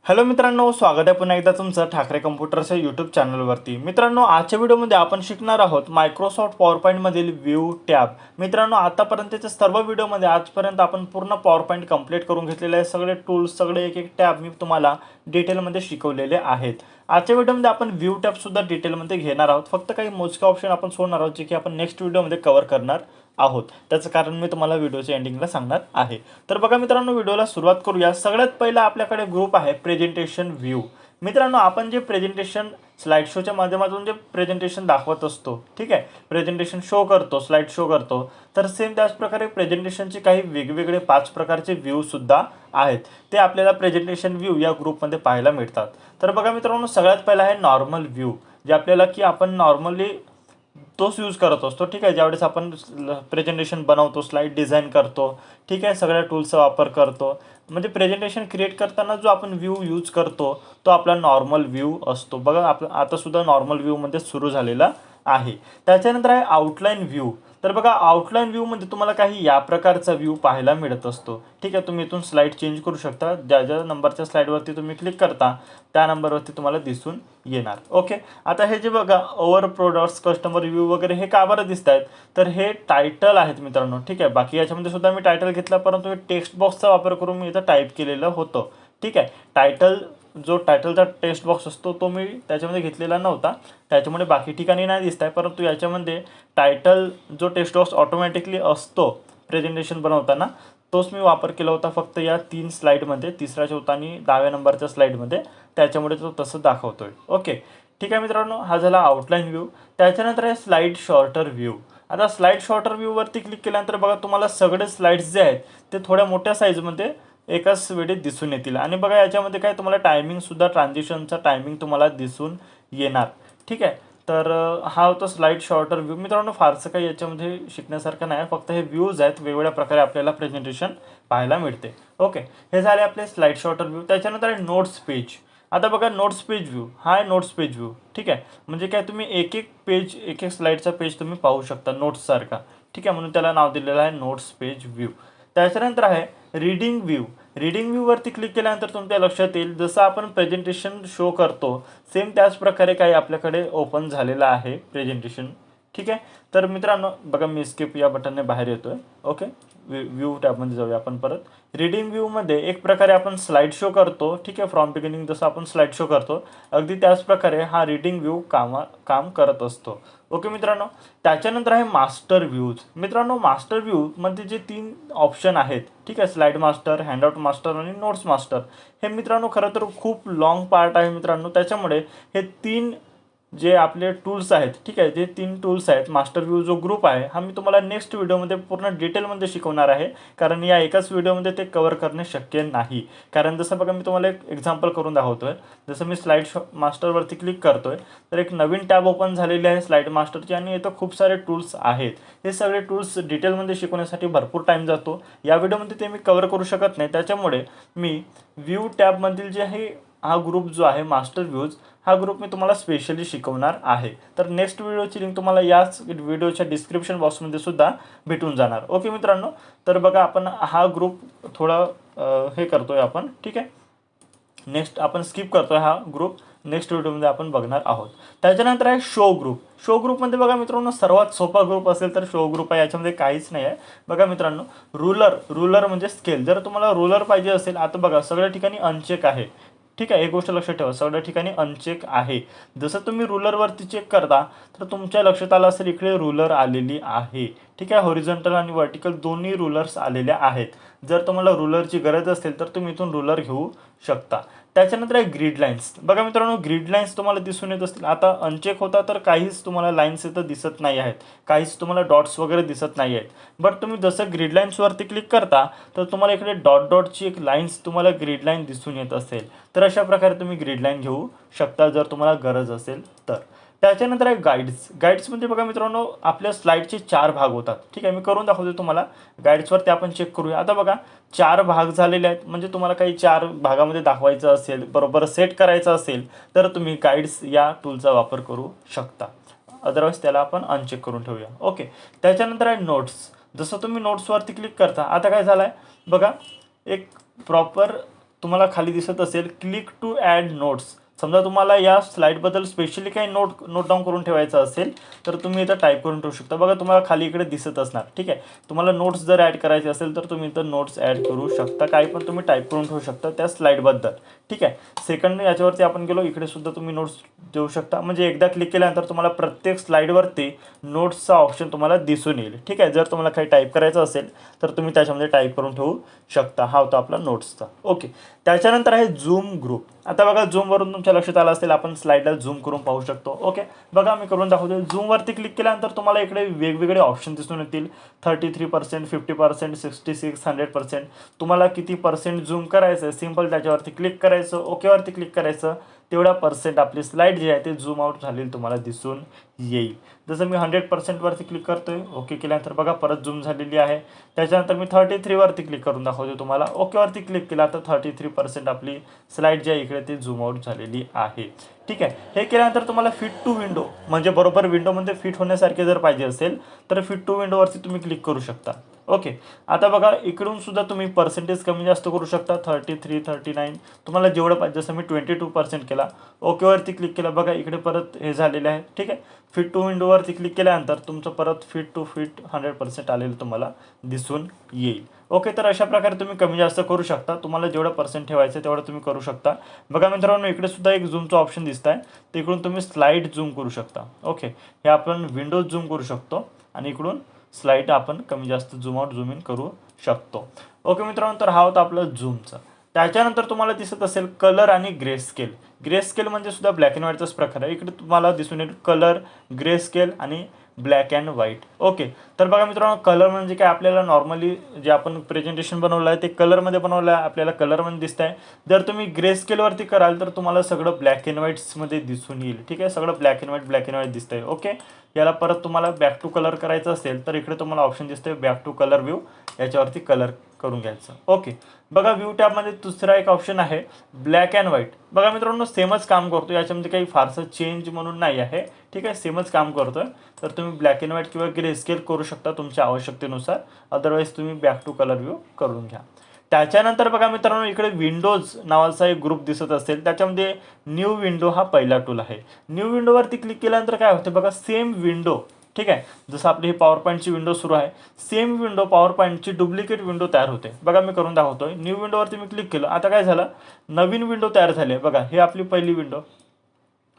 Hello मित्रांनो, स्वागत आहे पुन्हा एकदा तुमचं ठाकरे कम्प्युटरच्या यूट्यूब चॅनलवरती. मित्रांनो, आजच्या व्हिडिओमध्ये आपण शिकणार आहोत मायक्रोसॉफ्ट पॉवर पॉईंटमधील व्ह्यू टॅब. मित्रांनो, आतापर्यंतच्या सर्व व्हिडिओमध्ये आजपर्यंत आपण पूर्ण पॉवर पॉईंट कंप्लीट करून घेतलेले आहे. सगळे टूल्स, सगळे एक एक टॅब मी तुम्हाला डिटेलमध्ये शिकवलेले आहेत. आजच्या व्हिडिओमध्ये आपण व्ह्यू टॅबसुद्धा डिटेलमध्ये घेणार आहोत. फक्त काही मोजके ऑप्शन आपण सोडणार आहोत जे की आपण नेक्स्ट व्हिडिओमध्ये कव्हर करणार आहोत. त्याचं कारण मी तुम्हाला व्हिडिओच्या एंडिंगला सांगणार आहे. तर बघा मित्रांनो, व्हिडिओला सुरुवात करूया. सगळ्यात पहिला आपल्याकडे ग्रुप आहे प्रेझेंटेशन व्ह्यू. मित्रांनो, आपण जे प्रेझेंटेशन स्लाइड शोच्या माध्यमातून जे प्रेझेंटेशन दाखवत असतो, ठीक आहे, प्रेझेंटेशन शो करतो, स्लाइड शो करतो, तर सेम त्याच प्रकारे प्रेझेंटेशनचे काही वेगवेगळे 5 प्रकारचे व्ह्यू सुद्धा आहेत. ते आपल्याला प्रेझेंटेशन व्ह्यू या ग्रुपमध्ये पाहायला मिळतात. तर बघा मित्रांनो, सगळ्यात पहिला आहे नॉर्मल व्ह्यू, जे आपल्याला की आपण नॉर्मली तोच यूज करत असतो. ठीक आहे, ज्यावेळेस आपण प्रेझेंटेशन बनवतो, स्लाईड डिझाईन करतो, ठीक आहे, सगळ्या टूल्सचा वापर करतो, म्हणजे प्रेझेंटेशन क्रिएट करताना जो आपण व्ह्यू यूज करतो तो आपला नॉर्मल व्ह्यू असतो. बघा, आपलं आता सुद्धा नॉर्मल व्ह्यूमध्ये सुरू झालेला आहे. त्याच्यानंतर आहे आउटलाईन व्ह्यू. तर बघा, आउटलाईन व्ह्यूमध्ये तुम्हाला काही या प्रकारचा व्ह्यू पाहायला मिळत असतो. ठीक आहे, तुम्ही इथून स्लाईड चेंज करू शकता. ज्या ज्या नंबरच्या स्लाईडवरती तुम्ही क्लिक करता त्या नंबरवरती तुम्हाला दिसून येणार. ओके, आता हे जे बघा ओव्हर प्रोडक्ट्स, कस्टमर व्ह्यू वगैरे हे का बरं दिसत आहेत, तर हे टायटल आहेत मित्रांनो. ठीक आहे, बाकी याच्यामध्ये सुद्धा मी टायटल घेतला, परंतु हे टेक्स्ट बॉक्सचा वापर करून मी इथं टाईप केलेलं होतं. ठीक आहे, जो टायटलचा टेक्स्ट बॉक्स असतो तो मी त्याच्यामध्ये घेतलेला नव्हता, त्याच्यामुळे बाकी ठिकाणी नाही दिसत आहे. परंतु याच्यामध्ये टायटल जो टेक्स्ट बॉक्स ऑटोमॅटिकली असतो प्रेझेंटेशन बनवताना, तोच मी वापर केला होता फक्त या 3 स्लाईडमध्ये, तिसरा, चौथा आणि 10व्या नंबरच्या स्लाईडमध्ये. त्याच्यामुळे तो तसं दाखवतोय. ओके, ठीक आहे मित्रांनो, हा झाला आउटलाईन व्ह्यू. त्याच्यानंतर आहे स्लाईड शॉर्टर व्ह्यू. आता स्लाईड शॉर्टर व्ह्यूवरती क्लिक केल्यानंतर बघा, तुम्हाला सगळे स्लाईड्स जे आहेत ते थोड्या मोठ्या साईजमध्ये एकाच वेळी दिसून येतील. आणि बघा, याच्यामध्ये काय तुम्हाला टायमिंगसुद्धा, ट्रान्झिशनचा टायमिंग तुम्हाला दिसून येणार. ठीक आहे, तर हा होता स्लाईड शॉर्टर व्ह्यू. मित्रांनो, फारसं काही याच्यामध्ये शिकण्यासारखं नाही, फक्त हे व्ह्यूज आहेत, वेगवेगळ्या प्रकारे आपल्याला प्रेझेंटेशन पाहायला मिळते. ओके, हे झाले आपले स्लाईड शॉर्टर व्ह्यू. त्याच्यानंतर आहे नोट्स पेज. आता बघा, नोट्स पेज व्ह्यू, हा आहे नोट्स पेज व्ह्यू. ठीक आहे, म्हणजे काय, तुम्ही एक एक पेज, एक एक स्लाईडचा पेज तुम्ही पाहू शकता नोट्ससारखा. ठीक आहे, म्हणून त्याला नाव दिलेलं आहे नोट्स पेज व्ह्यू. त्याच्यानंतर आहे रीडिंग व्ह्यू. रीडिंग व्ह्यूवरती क्लिक केल्यानंतर तुमच्या लक्षात येईल, जसं आपण प्रेझेंटेशन शो करतो सेम त्याच प्रकारे काही आपल्याकडे ओपन झालेलं आहे प्रेझेंटेशन. ठीक आहे, तर मित्रांनो बघा, मी स्किप या बटनने बाहेर येतोय. ओके, व्ह्यू टॅबमध्ये जाऊया आपण परत. रीडिंग व्ह्यूमध्ये एक प्रकारे आपण स्लाईड शो करतो. ठीक आहे, फ्रॉम बिगिनिंग जसं आपण स्लाईड शो करतो, अगदी त्याच प्रकारे हा रीडिंग व्ह्यू काम करत असतो. ओके मित्रांनो, त्याच्यानंतर आहे मास्टर व्ह्यूज. मित्रांनो, मास्टर व्ह्यूमध्ये जे 3 ऑप्शन आहेत, ठीक आहे, स्लाईड मास्टर, हँडआउट मास्टर आणि नोट्स मास्टर, हे मित्रांनो खरं तर खूप लाँग पार्ट आहे मित्रांनो. त्याच्यामुळे हे 3 जे आपले टूल्स आहेत, ठीक आहे, जे 3 टूल्स आहेत, मास्टर व्ह्यू जो ग्रुप आहे, हा मी तुम्हाला नेक्स्ट व्हिडिओमध्ये पूर्ण डिटेलमध्ये शिकवणार आहे. कारण या एकाच व्हिडिओमध्ये ते कव्हर करणे शक्य नाही. कारण जसं बघा, मी तुम्हाला एक एक्झाम्पल करून दाखवतोय. जसं मी स्लाईड मास्टरवरती क्लिक करतोय, तर एक नवीन टॅब ओपन झालेली आहे स्लाईड मास्टरची, आणि इथं खूप सारे टूल्स आहेत. हे सगळे टूल्स डिटेलमध्ये शिकवण्यासाठी भरपूर टाईम जातो. या व्हिडिओमध्ये ते मी कव्हर करू शकत नाही, त्याच्यामुळे मी व्ह्यू टॅबमधील जे आहे हा ग्रुप जो आहे मास्टर व्ह्यूज, हा ग्रुप मी तुम्हाला स्पेशली शिकवणार आहे. तर नेक्स्ट व्हिडिओची लिंक तुम्हाला याच व्हिडिओच्या डिस्क्रिप्शन बॉक्समध्ये सुद्धा भेटून जाणार. ओके मित्रांनो, तर बघा, आपण हा ग्रुप थोडा हे करतोय आपण. ठीक आहे, नेक्स्ट आपण स्किप करतोय हा ग्रुप, नेक्स्ट व्हिडिओमध्ये आपण बघणार आहोत. त्याच्यानंतर आहे शो ग्रुप. शो ग्रुपमध्ये बघा मित्रांनो, सर्वात सोपा ग्रुप असेल तर शो ग्रुप आहे. याच्यामध्ये काहीच नाही आहे. बघा मित्रांनो, रूलर म्हणजे स्केल. जर तुम्हाला रूलर पाहिजे असेल, आता बघा सगळ्या ठिकाणी अनचेक आहे. ठीक आहे, एक गोष्ट लक्षात ठेवा, सगळ्या ठिकाणी अनचेक आहे. जसं तुम्ही रूलरवरती चेक करता, तर तुमच्या लक्षात आलं असेल इकडे रूलर आलेली आहे. ठीक आहे, हॉरिझॉन्टल आणि व्हर्टिकल दोन्ही रूलर्स आलेल्या आहेत. जर तुम्हाला रूलरची गरज असेल तर तुम्ही इथून रूलर घेऊ शकता. त्याच्यानंतर आहे ग्रीड लाईन्स. बघा मित्रांनो, ग्रीड लाईन्स तुम्हाला दिसून येत असतील. आता अनचेक होता तर काहीच तुम्हाला लाईन्स इथं दिसत नाही आहेत, काहीच तुम्हाला डॉट्स वगैरे दिसत नाही आहेत. बट तुम्ही जसं ग्रीड लाईन्सवरती क्लिक करता, तर तुम्हाला इकडे डॉटची एक लाईन्स, तुम्हाला ग्रीड लाईन दिसून येत असेल. तर अशा प्रकारे तुम्ही ग्रीड लाईन घेऊ शकता जर तुम्हाला गरज असेल तर. त्याच्यानंतर आहे गाईड्स म्हणजे बघा मित्रांनो, आपल्या स्लाईडचे 4 भाग होतात. ठीक आहे, मी करून दाखवतो तुम्हाला. गाईड्सवरती आपण चेक करूया. आता बघा, 4 भाग झालेले आहेत. म्हणजे तुम्हाला काही 4 भागामध्ये दाखवायचं असेल, बरोबर सेट करायचं असेल, तर तुम्ही गाईड्स या टूलचा वापर करू शकता. अदरवाईज त्याला आपण अनचेक करून ठेवूया. ओके, त्याच्यानंतर आहे नोट्स. जसं तुम्ही नोट्सवरती क्लिक करता, आता काय झालं आहे बघा, एक प्रॉपर तुम्हाला खाली दिसत असेल क्लिक टू ॲड नोट्स. समजा तुम्हाला या स्लाईडबद्दल स्पेशली काही नोट डाऊन करून ठेवायचं असेल तर तुम्ही इथं टाईप करून ठेवू शकता. बघा तुम्हाला खाली इकडे दिसत असणार. ठीक आहे, तुम्हाला नोट्स जर ॲड करायचे असेल तर तुम्ही इथं नोट्स ॲड करू शकता. काही पण तुम्ही टाईप करून ठेवू शकता त्या स्लाईडबद्दल. ठीक आहे, सेकंड याच्यावरती आपण गेलो, इकडे सुद्धा तुम्ही नोट्स देऊ शकता. म्हणजे एकदा क्लिक केल्यानंतर तुम्हाला प्रत्येक स्लाईडवरती नोट्सचा ऑप्शन तुम्हाला दिसून येईल. ठीक आहे, जर तुम्हाला काही टाईप करायचं असेल तर तुम्ही त्याच्यामध्ये टाईप करून ठेवू शकता. हा होता आपला नोट्सचा. ओके, त्याच्यानंतर आहे झूम ग्रुप. आता बघा झूमवरून तुमच्या लक्षात आलं असेल आपण स्लाईडला झूम करून पाहू शकतो. ओके, बघा मी करून दाखवतो. झूमवरती क्लिक केल्यानंतर तुम्हाला इकडे वेगवेगळे ऑप्शन दिसून येतील. 33%, 50%, 66, 100%. तुम्हाला किती पर्सेंट झूम करायचं आहे, सिम्पल त्याच्यावरती क्लिक करायचं, ओकेवरती क्लिक करायचं. तेवढा पर्सेंट आपली स्लाईड जी आहे ते झूम आउट झालेली तुम्हाला दिसून येईल. जसं मी 100%वरती क्लिक करतोय, ओके केल्यानंतर बघा परत झूम झालेली आहे. त्याच्यानंतर मी 33वरती क्लिक करून दाखवतो तुम्हाला. ओकेवरती क्लिक केला तर 33% आपली स्लाईड जी आहे इकडे ती झूम आउट झालेली आहे. ठीक आहे, हे केल्यानंतर तुम्हाला फिट टू विंडो म्हणजे बरोबर विंडोमध्ये फिट होण्यासारखे जर पाहिजे असेल तर फिट टू विंडोवरती तुम्ही क्लिक करू शकता. ओके, आता बघा इकडून सुद्धा तुम्ही पर्सेंटेज कमी जास्त करू शकता. 33, 39 तुम्हाला जेवढं पाहिजे. जसं मी 22% केला, ओकेवरती क्लिक केला, बघा इकडे परत हे झालेलं आहे. ठीक आहे, फिट टू विंडोवरती क्लिक केल्यानंतर तुमचं परत फिट टू फिट 100% आलेलं तुम्हाला दिसून येईल. ओके, तर अशा प्रकारे तुम्ही कमी जास्त करू शकता. तुम्हाला जेवढं पर्सेंट ठेवायचं तेवढं तुम्ही करू शकता. बघा मित्रांनो इकडे सुद्धा एक झूमचं ऑप्शन दिसत आहे. तिकडून तुम्ही स्लाईड झूम करू शकता. ओके, हे आपण विंडोज झूम करू शकतो आणि इकडून स्लाईड आपण कमी जास्त झूम आउट झूम इन करू शकतो. ओके मित्रांनो, तर हा होता आपलं झूमचा. त्याच्यानंतर तुम्हाला दिसत असेल कलर आणि ग्रे स्केल. ग्रे स्केल म्हणजे सुद्धा ब्लॅक अँड व्हाईटचाच प्रकार आहे. इकडे तुम्हाला दिसून येईल कलर, ग्रे स्केल आणि ब्लॅक अँड व्हाईट. ओके, तर बघा मित्रांनो कलर म्हणजे काय, आपल्याला नॉर्मली जे आपण प्रेझेंटेशन बनवलं आहे ते कलरमध्ये बनवलं आहे, आपल्याला कलरमध्ये दिसत आहे. जर तुम्ही ग्रे स्केलवरती कराल तर तुम्हाला सगळं ब्लॅक अँड व्हाईट्समध्ये दिसून येईल. ठीक आहे, सगळं ब्लॅक अँड व्हाईट दिसतंय. ओके, याला परत तुम्हाला बॅक टू कलर करायचं असेल तर इकडे तुम्हाला ऑप्शन दिसतंय बॅक टू कलर व्ह्यू, याच्यावरती कलर करून घ्यायचं. ओके, बघा व्ह्यू टॅबमध्ये दुसरा एक ऑप्शन आहे ब्लॅक अँड व्हाईट. बघा मित्रांनो सेमच काम करतो, याच्यामध्ये काही फारसं चेंज म्हणून नाही आहे. ठीक आहे, सेमच काम करतोय. तर तुम्ही ब्लॅक अँड व्हाईट किंवा ग्रे स्केल करू शकता तुमच्या आवश्यकतेनुसार. अदरवाईज तुम्ही बॅक टू कलर व्ह्यू करून घ्या. त्याच्यानंतर बघा मित्रांनो इकडे विंडोज नावाचा एक ग्रुप दिसत असेल, त्याच्यामध्ये न्यू विंडो हा पहिला टूल आहे. न्यू विंडोवरती क्लिक केल्यानंतर काय होते बघा, सेम विंडो. ठीक आहे, जसं आपली ही पॉवर पॉईंटची विंडो सुरू आहे, सेम विंडो पॉवर पॉईंटची डुप्लिकेट विंडो तयार होते. बघा मी करून दाखवतोय. न्यू विंडोवरती मी क्लिक केलं, आता काय झालं, नवीन विंडो तयार झाली आहे. बघा हे आपली पहिली विंडो.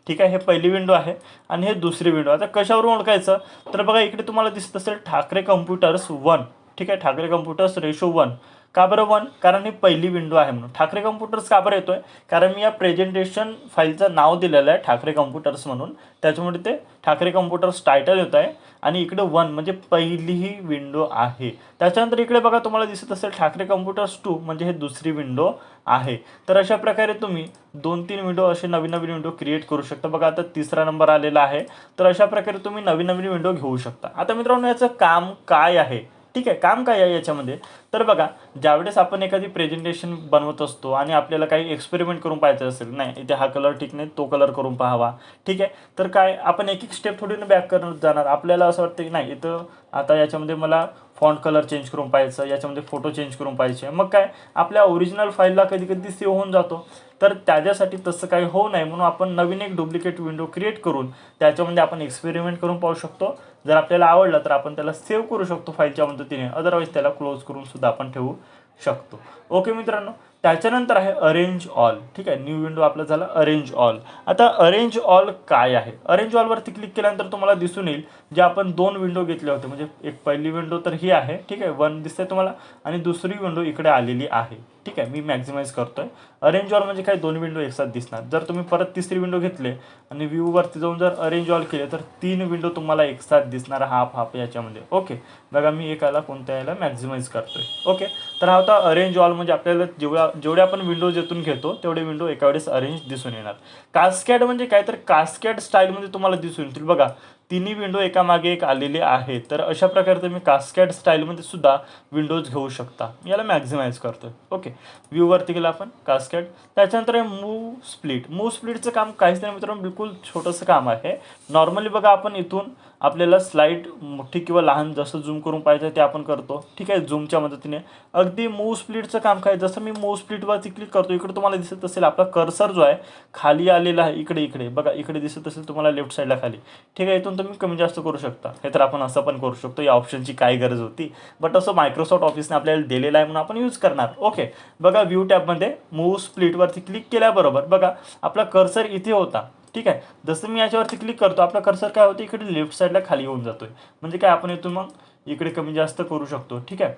ठीक आहे, हे पहिली विंडो आहे आणि हे दुसरी विंडो. आता कशावरून ओळखायचं तर बघा इकडे तुम्हाला दिसत असेल ठाकरे कम्प्युटर्स 1. ठीक आहे, ठाकरे कम्प्युटर्स रेशो 1. का बरं 1? कारण ही पहिली विंडो आहे म्हणून. ठाकरे कम्प्युटर्स का बरं येतोय, कारण मी या प्रेझेंटेशन फाईलचं नाव दिलेलं आहे ठाकरे कम्प्युटर्स म्हणून, त्याच्यामुळे ते ठाकरे कम्प्युटर्स टायटल येत आहे. आणि इकडे 1 म्हणजे पहिली ही विंडो आहे. त्याच्यानंतर इकडे बघा तुम्हाला दिसत असेल ठाकरे कम्प्युटर्स 2 म्हणजे हे दुसरी विंडो आहे. तर अशा प्रकारे तुम्ही 2-3 विंडो असे नवीन नवीन विंडो क्रिएट करू शकता. बघा आता तिसरा नंबर आलेला आहे. तर अशा प्रकारे तुम्ही नवीन नवीन विंडो घेऊ शकता. आता मित्रांनो याचं काम काय आहे, ठीक आहे, काम काय आहे याच्यामध्ये तर बघा, ज्यावेळेस आपण एखादी प्रेझेंटेशन बनवत असतो आणि आपल्याला काही एक्सपेरिमेंट करून पाहायचं असेल, नाही इथे हा कलर ठीक नाही तो कलर करून पाहावा. ठीक आहे, तर काय आपण एक एक स्टेप थोडी बॅक करत जाणार. आपल्याला असं वाटतं की नाही इथं आता याच्यामध्ये मला फॉन्ट कलर चेंज करून पाहायचं, याच्यामध्ये फोटो चेंज करून पाहिजे, मग काय आपल्या ओरिजिनल फाईलला कधी कधी सेव्ह होऊन जातो. तर त्याच्यासाठी तसं काही होऊ नये म्हणून आपण नवीन एक डुप्लिकेट विंडो क्रिएट करून त्याच्यामध्ये आपण एक्सपेरिमेंट करून पाहू शकतो. जर आपल्याला आवडलं तर आपण त्याला सेव्ह करू शकतो फाईलच्या मदतीने, अदरवाईज त्याला क्लोज करून सुद्धा आपण ठेवू शकतो. ओके मित्रांनो, त्याच्यानंतर आहे अरेंज ऑल. ठीक आहे, न्यू विंडो आपलं झालं अरेंज ऑल. आता अरेंज ऑल काय आहे, अरेंज ऑलवरती क्लिक केल्यानंतर तुम्हाला दिसून येईल जे आपण 2 विंडो घेतले होते, म्हणजे एक पहिली विंडो तर ही आहे. ठीक आहे, 1 दिसतंय तुम्हाला आणि दुसरी विंडो इकडे आलेली आहे. ठीक आहे, मी मॅक्झिमाइज करतोय. अरेंज ऑल म्हणजे काय, 2 विंडो एकसाथ दिसणार. जर तुम्ही परत तिसरी विंडो घेतले आणि व्ह्यूवरती जाऊन जर अरेंज ऑल केले तर 3 विंडो तुम्हाला एकसाथ दिसणार हाफ याच्यामध्ये. ओके, बघा मी एकाला कोणत्या याला मॅक्झिमाइज करतोय. ओके, तर हा होता अरेंज ऑल. म्हणजे आपल्याला जेवढे आपण विंडोज यातून घेतो तेवढे विंडो एका वेळेस अरेंज दिसून येणार. कास्कॅड म्हणजे काय तर कास्कॅड स्टाईलमध्ये तुम्हाला दिसून येतील. बघा तिन्ही विंडो एकामागे एक आलेले आहे. तर अशा प्रकारे तुम्ही कास्केड स्टाईलमध्ये सुद्धा विंडोज घेऊ शकता. याला मॅक्झिमाइज करतोय. ओके, व्ह्यूवरती गेला आपण कास्केड. त्याच्यानंतर आहे मूव स्प्लिट. मूव स्प्लिटचं काम काहीच नाही मित्रांनो, बिलकुल छोटंसं काम आहे. नॉर्मली बघा आपण इथून आपल्याला स्लाईड मोठी किंवा लहान जसं झूम करून पाहिजे ते आपण करतो. ठीक आहे, झूमच्या मदतीने. अगदी मूव स्प्लिटचं काम काय, जसं मी मूव स्प्लिटवरती क्लिक करतो, इकडे तुम्हाला दिसत असेल आपला कर्सर जो आहे खाली आलेला आहे. इकडे बघा, इकडे दिसत असेल तुम्हाला लेफ्ट साईडला खाली. ठीक आहे, इथून तुम्ही कमी जास्त करू शकता. हे तर आपण असं पण करू शकतो. या ऑप्शनची काय गरज होती, बट असं मायक्रोसॉफ्ट ऑफिसने आपल्याला दिलेलं आहे म्हणून आपण यूज करणार. ओके, बघा व्ह्यू टॅबमध्ये मूव स्प्लिटवरती क्लिक केल्याबरोबर बघा आपला कर्सर इथे होता. ठीक आहे, जसं मी याच्यावरती क्लिक करतो आपला कर्सर काय होतं, इकडे लेफ्ट साईडला खाली येऊन जातोय. म्हणजे काय, आपण इथून मग इकडे कमी जास्त करू शकतो. ठीक आहे,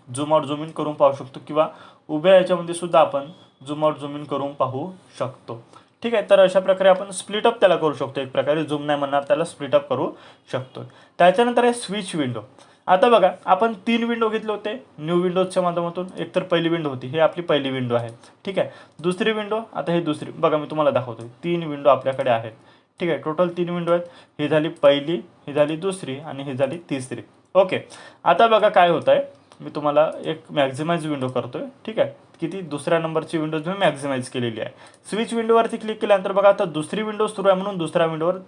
झूम आउट झूम इन करून पाहू शकतो किंवा उभ्या याच्यामध्ये सुद्धा आपण झूम आउट झूम इन करून पाहू शकतो. ठीक आहे, तर अशा प्रकारे आपण स्प्लिट अप त्याला करू शकतो. एक प्रकारे झूम नाही म्हणणार त्याला, स्प्लिट अप करू शकतो. त्याच्यानंतर आहे स्विच विंडो. आता बघा आपण 3 विंडो घेतले होते न्यू विंडोजच्या माध्यमातून. एक तर पहिली विंडो होती, हे आपली पहिली विंडो आहे. ठीक आहे, दुसरी विंडो, आता हे दुसरी. बघा मी तुम्हाला दाखवतोय, 3 विंडो आपल्याकडे आहेत. ठीक आहे, टोटल 3 विंडो आहेत. ही झाली पहिली, ही झाली दुसरी आणि ही झाली तिसरी. ओके, आता बघा काय होत आहे, मी तुम्हाला एक मॅक्झिमाइज विंडो करतोय. ठीक आहे, किती, दुसऱ्या नंबरची विंडोज मी मॅक्झिमाइज केलेली आहे. स्विच विंडोवरती क्लिक केल्यानंतर बघा आता दुसरी विंडो सुरू आहे म्हणून दुसऱ्या विंडोवर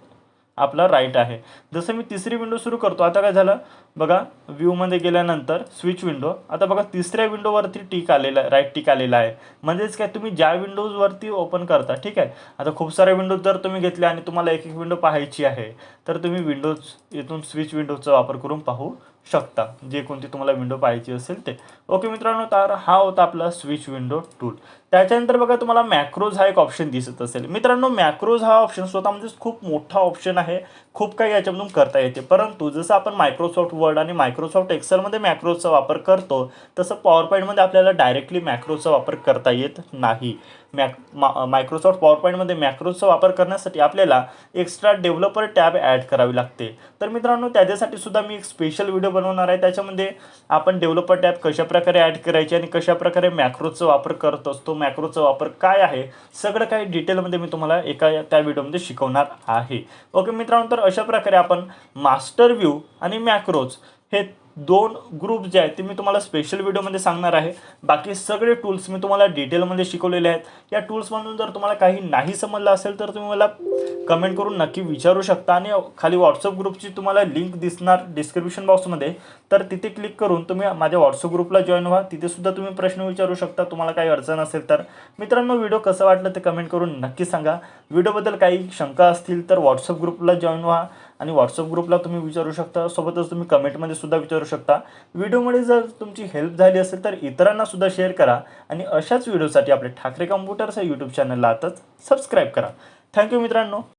आपला राईट आहे. जसं मी तिसरी विंडो सुरू करतो, आता काय झालं बघा, व्ह्यूमध्ये गेल्यानंतर स्विच विंडो, आता बघा तिसऱ्या विंडोवरती टिक आलेला आहे, राईट टिक आलेला आहे. म्हणजेच काय, तुम्ही ज्या विंडोजवरती ओपन करता. ठीक आहे, आता खूप साऱ्या विंडोज जर तुम्ही घेतल्या आणि तुम्हाला एक एक विंडो पाहायची आहे तर तुम्ही विंडोज इथून स्विच विंडोचा वापर करून पाहू शकता, जे कोणती तुम्हाला विंडो पाहायची असेल ते. ओके मित्रांनो, तर हा होता आपला स्विच विंडो टूल. त्याच्यानंतर बघा तुम्हाला मॅक्रोज हा एक ऑप्शन दिसत असेल. मित्रांनो, मॅक्रोज हा ऑप्शन स्वतःमध्येच खूप मोठा ऑप्शन आहे. खूप काही याच्यामधून करता येते. परंतु जसं आपण मायक्रोसॉफ्ट वर्ड आणि मायक्रोसॉफ्ट एक्सेलमध्ये मॅक्रोजचा वापर करतो, तसं पॉवर पॉईंटमध्ये आपल्याला डायरेक्टली मॅक्रोजचा वापर करता येत नाही. मायक्रोसॉफ्ट पॉवर पॉईंटमध्ये मॅक्रोजचा वापर करण्यासाठी आपल्याला एक्स्ट्रा डेव्हलपर टॅब ॲड करावी लागते. तर मित्रांनो, त्याच्यासाठी सुद्धा मी एक स्पेशल व्हिडिओ बनवणार आहे. त्याच्यामध्ये आपण डेव्हलपर टॅब कशाप्रकारे ॲड करायचे आणि कशाप्रकारे मॅक्रोजचा वापर करत असतो, मॅक्रोजचा वापर काय आहे, सगळं काही डिटेलमध्ये मी तुम्हाला त्या व्हिडिओमध्ये शिकवणार आहे. ओके मित्रांनो, तर अशा प्रकारे आपण मास्टर व्ह्यू आणि मॅक्रोज हे 2 ग्रुप जे आहेत ते मी तुम्हाला स्पेशल व्हिडिओमध्ये सांगणार आहे. बाकी सगळे टूल्स मी तुम्हाला डिटेलमध्ये शिकवलेले आहेत. या टूल्समधून जर तुम्हाला काही नाही समजलं असेल तर तुम्ही मला कमेंट करून नक्की विचारू शकता. आणि खाली व्हॉट्सअप ग्रुपची तुम्हाला लिंक दिसणार डिस्क्रिप्शन बॉक्समध्ये, तर तिथे क्लिक करून तुम्ही माझ्या व्हॉट्सअप ग्रुपला जॉईन व्हा. तिथे सुद्धा तुम्ही प्रश्न विचारू शकता तुम्हाला काही अडचण असेल तर. मित्रांनो, व्हिडिओ कसं वाटलं ते कमेंट करून नक्की सांगा. व्हिडिओबद्दल काही शंका असतील तर व्हॉट्सअप ग्रुपला जॉईन व्हा आणि व्हॉट्सअप ग्रुपला तुम्ही विचारू शकता. सोबतच तुम्ही कमेंटमध्ये सुद्धा विचारू शकता. व्हिडिओमध्ये जर तुमची हेल्प झाली असेल तर इतरांना सुद्धा शेअर करा. आणि अशाच व्हिडिओसाठी आपले ठाकरे कम्प्युटर्स या यूट्यूब चॅनलला आताच सबस्क्राईब करा. थँक्यू मित्रांनो.